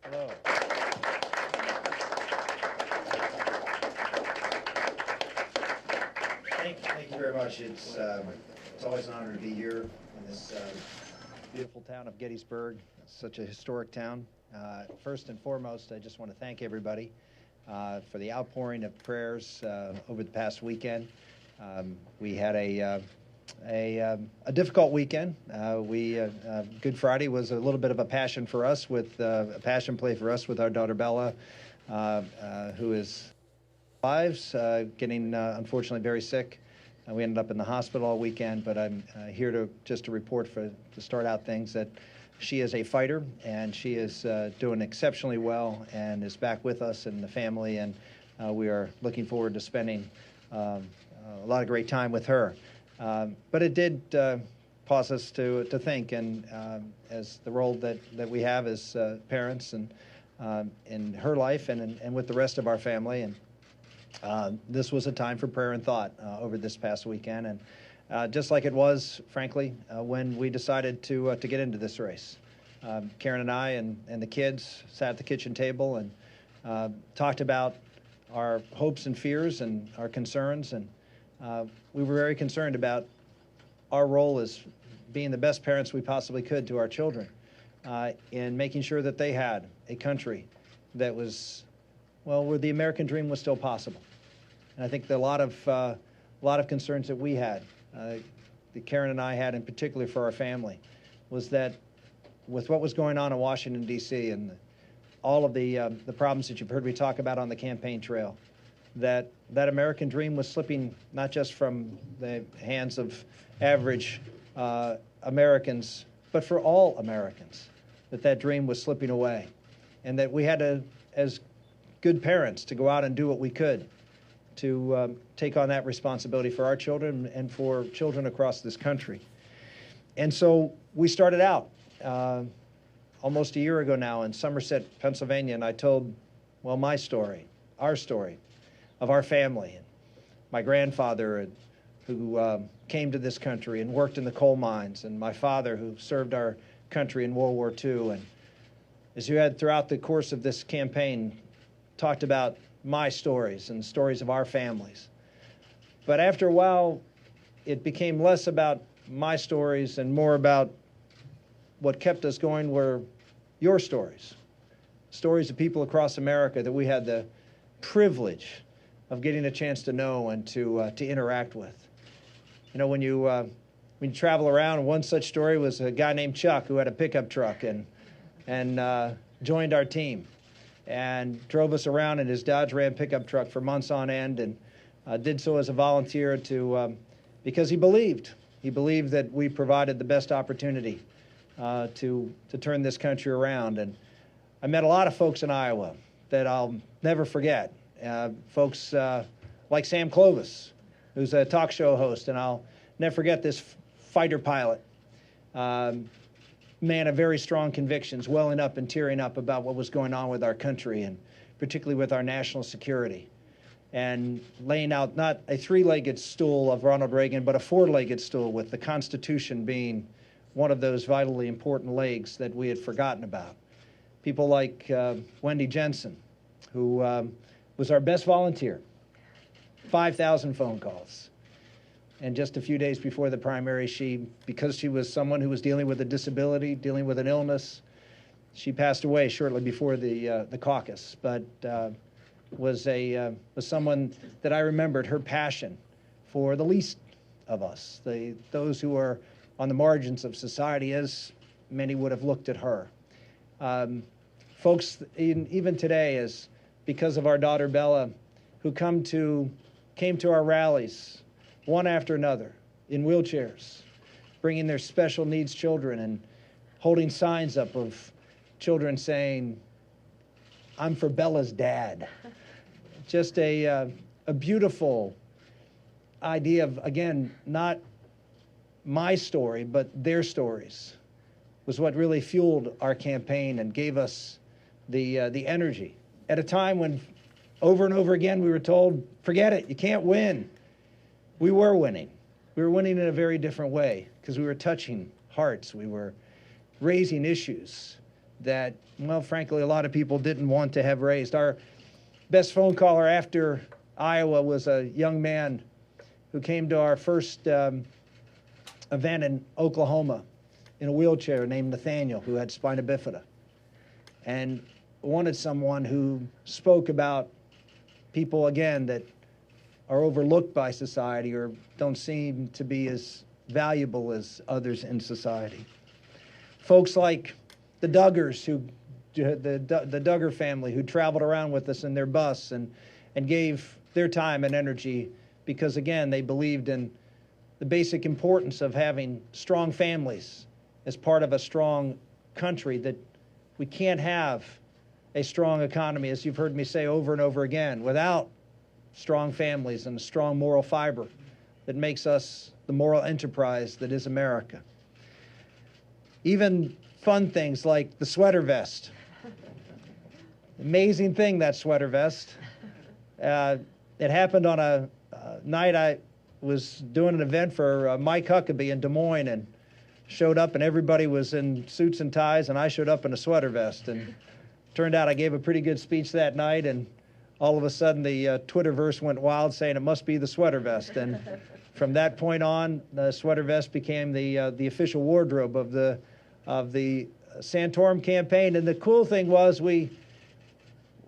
Hello. Thank you very much. It's always an honor to be here in this beautiful town of Gettysburg. It's such a historic town. First and foremost, I just want to thank everybody for the outpouring of prayers over the past weekend. We had a difficult weekend. Good Friday was a little bit of a passion for us, with a passion play for us with our daughter Bella, who is lives, getting unfortunately very sick. We ended up in the hospital all weekend, but I'm here to report to start out things that she is a fighter, and she is doing exceptionally well and is back with us and the family, and we are looking forward to spending a lot of great time with her. But it did cause us to think, and as the role that we have as parents, and in her life and with the rest of our family. And this was a time for prayer and thought over this past weekend, and just like it was, frankly, when we decided to get into this race. Karen and I and the kids sat at the kitchen table and talked about our hopes and fears and our concerns, and we were very concerned about our role as being the best parents we possibly could to our children, in making sure that they had a country that was, well, where the American dream was still possible. And I think that a lot of concerns that we had, that Karen and I had in particular for our family, was that with what was going on in Washington, D.C., and all of the problems that you've heard me talk about on the campaign trail, that American dream was slipping not just from the hands of average Americans, but for all Americans, that dream was slipping away, and that we had to, as good parents, to go out and do what we could to take on that responsibility for our children and for children across this country. And so we started out almost a year ago now in Somerset, Pennsylvania, and I told, well, my story, our story of our family, and my grandfather who came to this country and worked in the coal mines, and my father who served our country in World War II. And as you had throughout the course of this campaign, talked about my stories and stories of our families. But after a while, it became less about my stories and more about what kept us going were your stories, stories of people across America that we had the privilege of getting a chance to know and to interact with. You know, when you travel around, one such story was a guy named Chuck who had a pickup truck and joined our team and drove us around in his Dodge Ram pickup truck for months on end, and did so as a volunteer because he believed that we provided the best opportunity to turn this country around. And I met a lot of folks in Iowa that I'll never forget. Folks like Sam Clovis, who's a talk show host, and I'll never forget this fighter pilot. Man of very strong convictions, welling up and tearing up about what was going on with our country, and particularly with our national security, and laying out not a three-legged stool of Ronald Reagan, but a four-legged stool, with the Constitution being one of those vitally important legs that we had forgotten about. People like Wendy Jensen, who was our best volunteer, 5,000 phone calls. And just a few days before the primary, because she was someone who was dealing with a disability, dealing with an illness, she passed away shortly before the caucus. But was someone that I remembered her passion for the least of us, those who are on the margins of society, as many would have looked at her. Folks, even today, as because of our daughter Bella, who came to our rallies, one after another, in wheelchairs, bringing their special needs children and holding signs up of children saying, "I'm for Bella's dad." Just a beautiful idea of, again, not my story, but their stories, was what really fueled our campaign and gave us the energy. At a time when over and over again we were told, forget it, you can't win. We were winning. We were winning in a very different way, because we were touching hearts. We were raising issues that, well, frankly, a lot of people didn't want to have raised. Our best phone caller after Iowa was a young man who came to our first event in Oklahoma in a wheelchair named Nathaniel, who had spina bifida, and wanted someone who spoke about people, again, that are overlooked by society or don't seem to be as valuable as others in society. Folks like the Duggars, the Duggar family, who traveled around with us in their bus and gave their time and energy because, again, they believed in the basic importance of having strong families as part of a strong country, that we can't have a strong economy, as you've heard me say over and over again, without strong families and a strong moral fiber that makes us the moral enterprise that is America. Even fun things like the sweater vest. Amazing thing, that sweater vest. It happened on a night I was doing an event for Mike Huckabee in Des Moines, and showed up and everybody was in suits and ties, and I showed up in a sweater vest. And turned out I gave a pretty good speech that night, and all of a sudden the Twitterverse went wild saying it must be the sweater vest. And from that point on, the sweater vest became the official wardrobe of the Santorum campaign. And the cool thing was,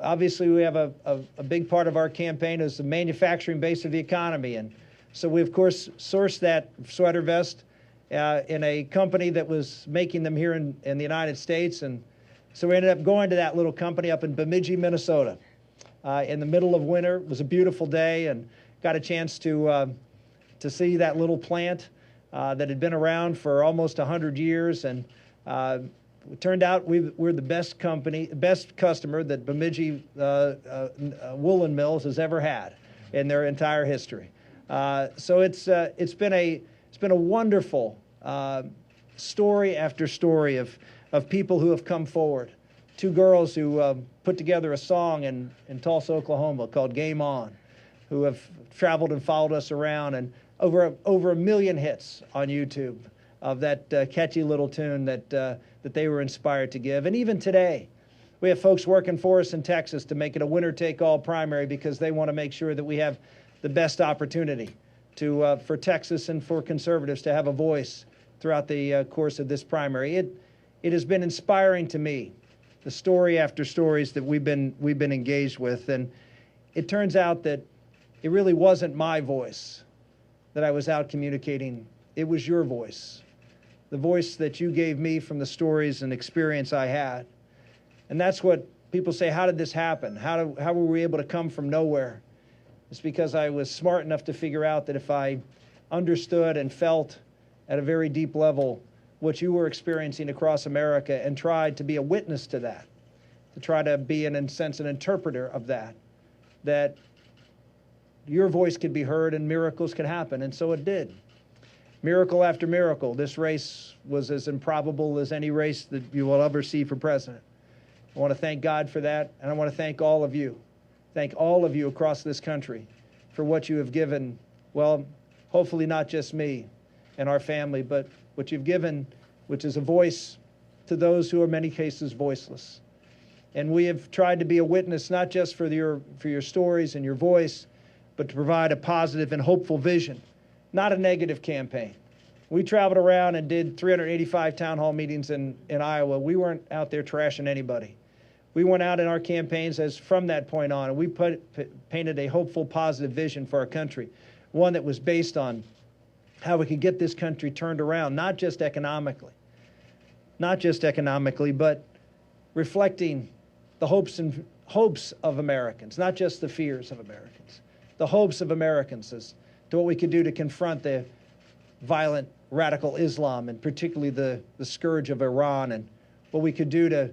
obviously we have a big part of our campaign is the manufacturing base of the economy. And so we, of course, sourced that sweater vest in a company that was making them here in the United States. And so we ended up going to that little company up in Bemidji, Minnesota, in the middle of winter. It was a beautiful day, and got a chance to see that little plant that had been around for almost 100 years. And it turned out we're the best customer that Bemidji Woolen Mills has ever had in their entire history. So it's been a wonderful story after story of people who have come forward. Two girls who put together a song in Tulsa, Oklahoma called Game On, who have traveled and followed us around, and over 1 million hits on YouTube of that catchy little tune that they were inspired to give. And even today, we have folks working for us in Texas to make it a winner-take-all primary, because they want to make sure that we have the best opportunity for Texas and for conservatives to have a voice throughout the course of this primary. It has been inspiring to me, the story after stories that we've been engaged with. And it turns out that it really wasn't my voice that I was out communicating. It was your voice, the voice that you gave me from the stories and experience I had. And that's what people say, how did this happen? How were we able to come from nowhere? It's because I was smart enough to figure out that if I understood and felt at a very deep level what you were experiencing across America, and tried to be a witness to that, to try to be, in a sense, an interpreter of that your voice could be heard and miracles could happen. And so it did. Miracle after miracle. This race was as improbable as any race that you will ever see for president. I want to thank God for that, and I want to thank all of you. Thank all of you across this country for what you have given, well, hopefully not just me and our family, but what you've given, which is a voice to those who are in many cases voiceless. And we have tried to be a witness, not just for your stories and your voice, but to provide a positive and hopeful vision, not a negative campaign. We traveled around and did 385 town hall meetings in Iowa. We weren't out there trashing anybody. We went out in our campaigns from that point on, and we painted a hopeful, positive vision for our country, one that was based on how we could get this country turned around, not just economically, but reflecting the hopes of Americans, not just the fears of Americans, the hopes of Americans as to what we could do to confront the violent radical Islam, and particularly the scourge of Iran, and what we could do to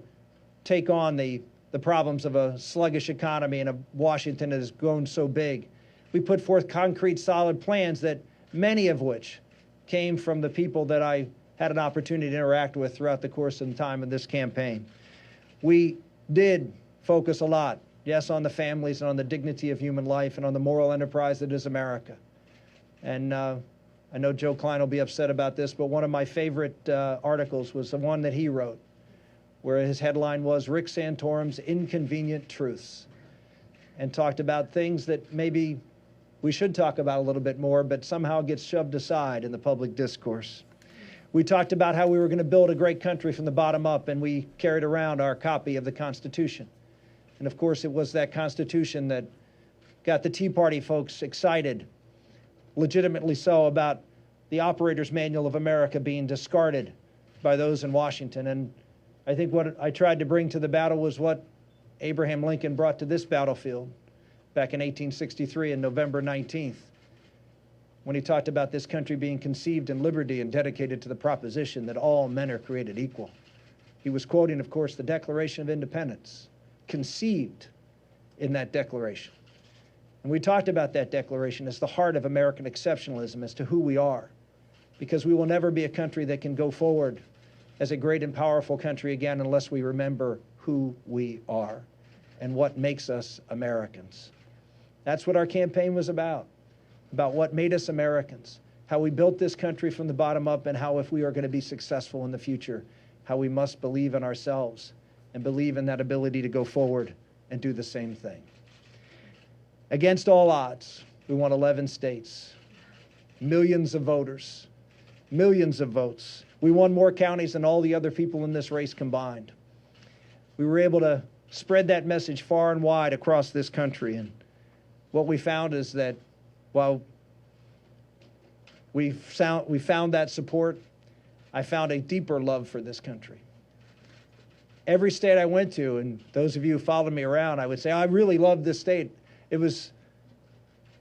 take on the problems of a sluggish economy in a Washington that has grown so big. We put forth concrete, solid plans, that many of which came from the people that I had an opportunity to interact with throughout the course of the time of this campaign. We did focus a lot, yes, on the families and on the dignity of human life and on the moral enterprise that is America. And I know Joe Klein will be upset about this, but one of my favorite articles was the one that he wrote, where his headline was Rick Santorum's Inconvenient Truths, and talked about things that maybe we should talk about a little bit more, but somehow gets shoved aside in the public discourse. We talked about how we were going to build a great country from the bottom up, and we carried around our copy of the Constitution. And of course, it was that Constitution that got the Tea Party folks excited, legitimately so, about the Operator's Manual of America being discarded by those in Washington. And I think what I tried to bring to the battle was what Abraham Lincoln brought to this battlefield back in 1863 on November 19th, when he talked about this country being conceived in liberty and dedicated to the proposition that all men are created equal. He was quoting, of course, the Declaration of Independence, conceived in that declaration. And we talked about that declaration as the heart of American exceptionalism as to who we are, because we will never be a country that can go forward as a great and powerful country again unless we remember who we are and what makes us Americans. That's what our campaign was about what made us Americans, how we built this country from the bottom up, and how, if we are going to be successful in the future, how we must believe in ourselves and believe in that ability to go forward and do the same thing. Against all odds, we won 11 states, millions of voters, millions of votes. We won more counties than all the other people in this race combined. We were able to spread that message far and wide across this country. And what we found is that while we found that support, I found a deeper love for this country. Every state I went to, and those of you who followed me around, I would say, I really love this state. It was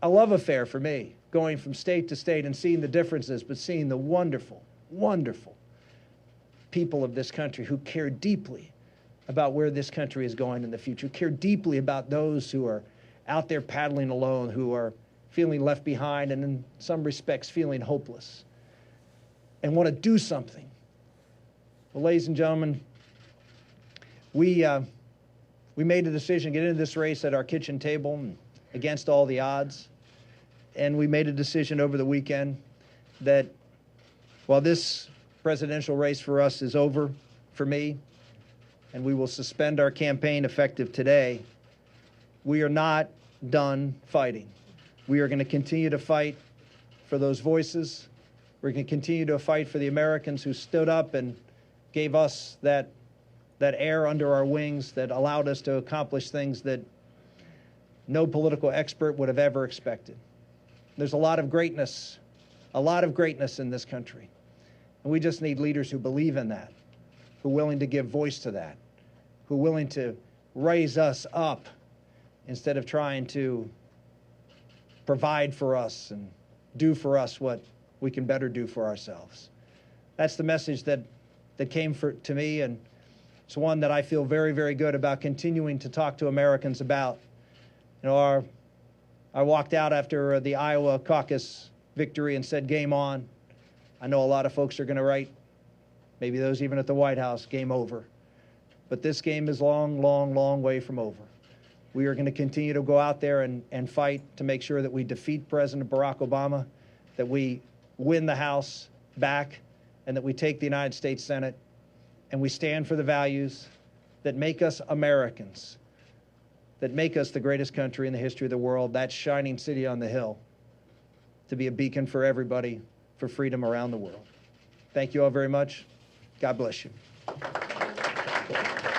a love affair for me, going from state to state and seeing the differences, but seeing the wonderful, wonderful people of this country who care deeply about where this country is going in the future, care deeply about those who are out there paddling alone, who are feeling left behind and in some respects feeling hopeless, and want to do something. Well, ladies and gentlemen, we made a decision to get into this race at our kitchen table and against all the odds. And we made a decision over the weekend that while this presidential race for us is over for me, and we will suspend our campaign effective today, we are not done fighting. We are going to continue to fight for those voices. We're going to continue to fight for the Americans who stood up and gave us that air under our wings that allowed us to accomplish things that no political expert would have ever expected. There's a lot of greatness in this country. And we just need leaders who believe in that, who are willing to give voice to that, who are willing to raise us up instead of trying to provide for us and do for us what we can better do for ourselves. That's the message that came to me, and it's one that I feel very, very good about continuing to talk to Americans about. You know, I walked out after the Iowa caucus victory and said, game on. I know a lot of folks are going to write, maybe those even at the White House, game over. But this game is long, long, long way from over. We are going to continue to go out there and fight to make sure that we defeat President Barack Obama, that we win the House back, and that we take the United States Senate, and we stand for the values that make us Americans, that make us the greatest country in the history of the world, that shining city on the hill, to be a beacon for everybody for freedom around the world. Thank you all very much. God bless you.